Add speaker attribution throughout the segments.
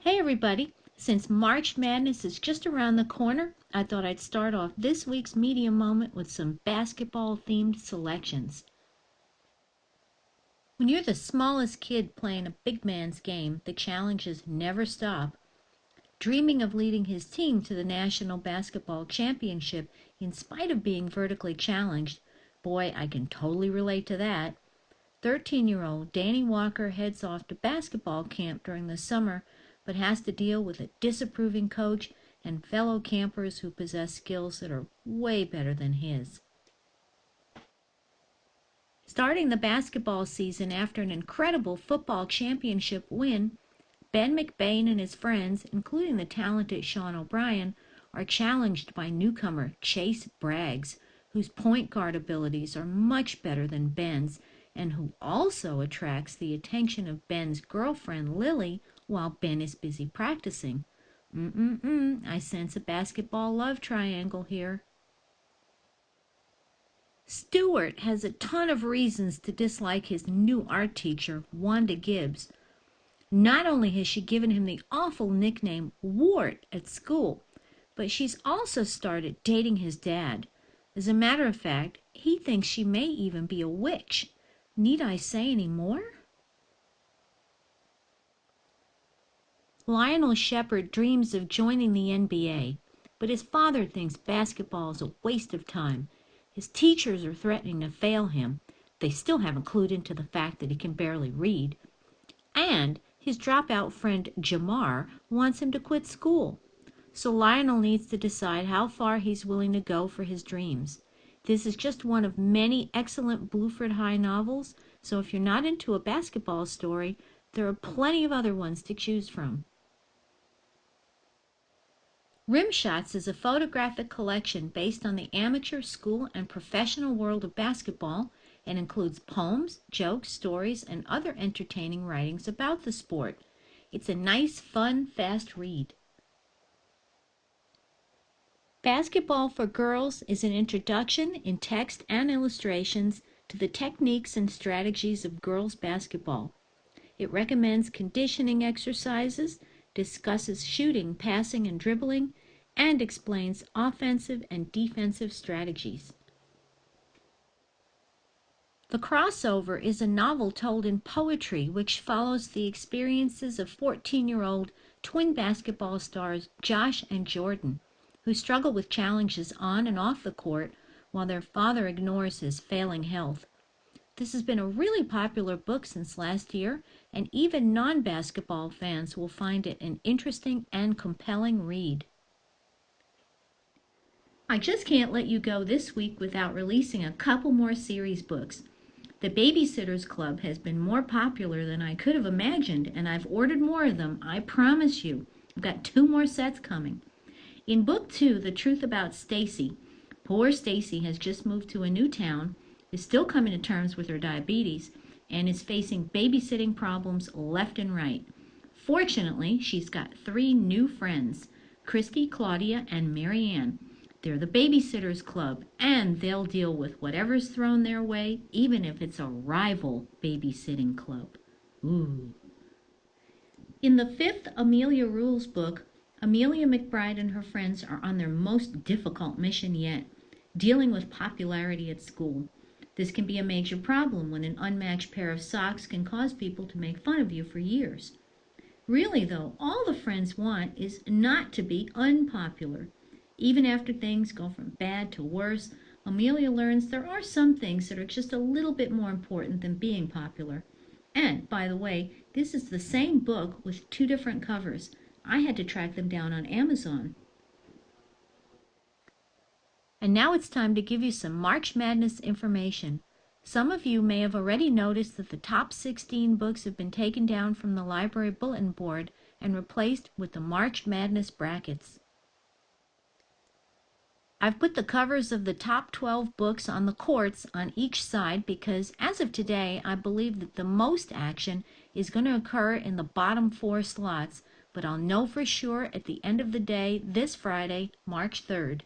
Speaker 1: Hey everybody! Since March Madness is just around the corner, I thought I'd start off this week's Media Moment with some basketball-themed selections. When you're the smallest kid playing a big man's game, the challenges never stop. Dreaming of leading his team to the National Basketball Championship in spite of being vertically challenged, boy, I can totally relate to that. 13-year-old Danny Walker heads off to basketball camp during the summer, but has to deal with a disapproving coach and fellow campers who possess skills that are way better than his. Starting the basketball season after an incredible football championship win, Ben McBain and his friends, including the talented Sean O'Brien, are challenged by newcomer Chase Braggs, whose point guard abilities are much better than Ben's, and who also attracts the attention of Ben's girlfriend Lily while Ben is busy practicing. I sense a basketball love triangle here. Stewart has a ton of reasons to dislike his new art teacher, Wanda Gibbs. Not only has she given him the awful nickname Wart at school, but she's also started dating his dad. As a matter of fact, he thinks she may even be a witch. Need I say any more? Lionel Shepard dreams of joining the NBA, but his father thinks basketball is a waste of time. His teachers are threatening to fail him. They still haven't clued into the fact that he can barely read. And his dropout friend Jamar wants him to quit school. So Lionel needs to decide how far he's willing to go for his dreams. This is just one of many excellent Bluford High novels, so if you're not into a basketball story, there are plenty of other ones to choose from. Rimshots is a photographic collection based on the amateur, school, and professional world of basketball and includes poems, jokes, stories, and other entertaining writings about the sport. It's a nice, fun, fast read. Basketball for Girls is an introduction in text and illustrations to the techniques and strategies of girls basketball. It recommends conditioning exercises, discusses shooting, passing, and dribbling, and explains offensive and defensive strategies. The Crossover is a novel told in poetry which follows the experiences of 14-year-old twin basketball stars Josh and Jordan, who struggle with challenges on and off the court while their father ignores his failing health. This has been a really popular book since last year, and even non-basketball fans will find it an interesting and compelling read. I just can't let you go this week without releasing a couple more series books. The Babysitters Club has been more popular than I could have imagined, and I've ordered more of them, I promise you. I've got 2 more sets coming. In Book 2, The Truth About Stacey, poor Stacey has just moved to a new town, is still coming to terms with her diabetes, and is facing babysitting problems left and right. Fortunately, she's got 3 new friends, Christy, Claudia, and Marianne. They're the Babysitters Club, and they'll deal with whatever's thrown their way, even if it's a rival babysitting club. Ooh. In the 5th Amelia Rules book, Amelia McBride and her friends are on their most difficult mission yet, dealing with popularity at school. This can be a major problem when an unmatched pair of socks can cause people to make fun of you for years. Really, though, all the friends want is not to be unpopular. Even after things go from bad to worse, Amelia learns there are some things that are just a little bit more important than being popular. And, by the way, this is the same book with 2 different covers. I had to track them down on Amazon. And now it's time to give you some March Madness information. Some of you may have already noticed that the top 16 books have been taken down from the library bulletin board and replaced with the March Madness brackets. I've put the covers of the top 12 books on the courts on each side because, as of today, I believe that the most action is going to occur in the bottom 4 slots, but I'll know for sure at the end of the day this Friday, March 3rd.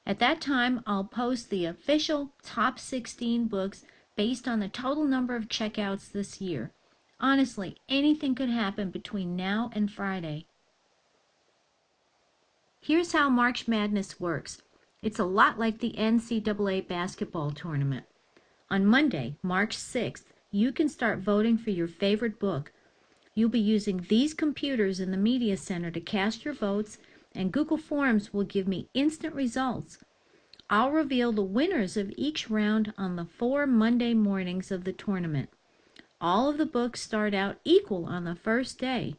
Speaker 1: At that time, I'll post the official top 16 books based on the total number of checkouts this year. Honestly, anything could happen between now and Friday. Here's how March Madness works. It's a lot like the NCAA basketball tournament. On Monday, March 6th, you can start voting for your favorite book. You'll be using these computers in the Media Center to cast your votes, and Google Forms will give me instant results. I'll reveal the winners of each round on the 4 Monday mornings of the tournament. All of the books start out equal on the first day.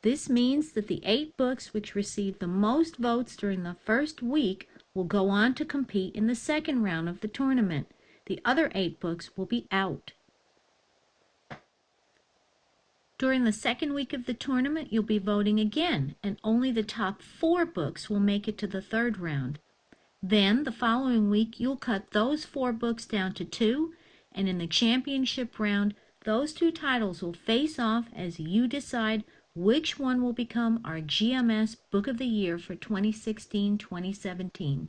Speaker 1: This means that the 8 books which receive the most votes during the first week will go on to compete in the second round of the tournament. The other 8 books will be out. During the second week of the tournament, you'll be voting again, and only the top 4 books will make it to the third round. Then, the following week, you'll cut those 4 books down to 2, and in the championship round, those 2 titles will face off as you decide which one will become our GMS Book of the Year for 2016-2017.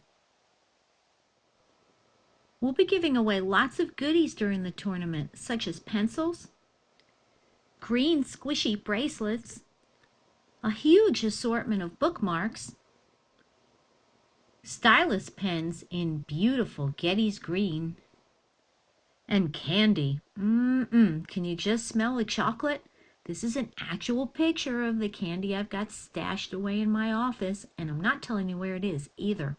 Speaker 1: We'll be giving away lots of goodies during the tournament, such as pencils, green squishy bracelets, a huge assortment of bookmarks, stylus pens in beautiful Getty's green, and candy. Can you just smell the chocolate? This is an actual picture of the candy I've got stashed away in my office, and I'm not telling you where it is either.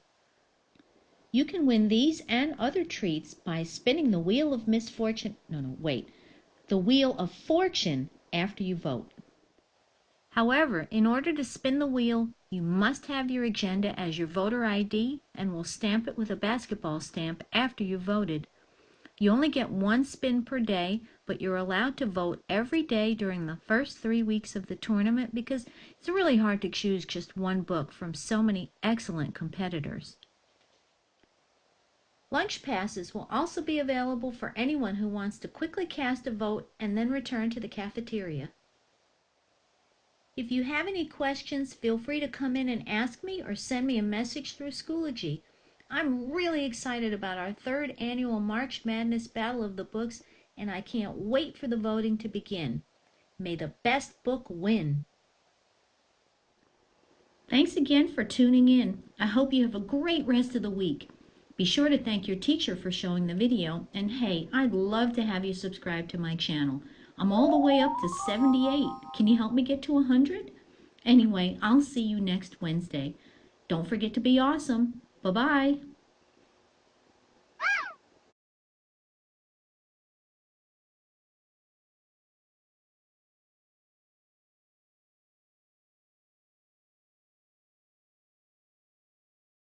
Speaker 1: You can win these and other treats by spinning the wheel of misfortune. The wheel of fortune after you vote. However, in order to spin the wheel, you must have your agenda as your voter ID, and will stamp it with a basketball stamp after you voted. You only get 1 spin per day, but you're allowed to vote every day during the first 3 weeks of the tournament because it's really hard to choose just one book from so many excellent competitors. Lunch passes will also be available for anyone who wants to quickly cast a vote and then return to the cafeteria. If you have any questions, feel free to come in and ask me or send me a message through Schoology. I'm really excited about our 3rd annual March Madness Battle of the Books, and I can't wait for the voting to begin. May the best book win. Thanks again for tuning in. I hope you have a great rest of the week. Be sure to thank your teacher for showing the video, and hey, I'd love to have you subscribe to my channel. I'm all the way up to 78. Can you help me get to 100? Anyway, I'll see you next Wednesday. Don't forget to be awesome. Bye-bye.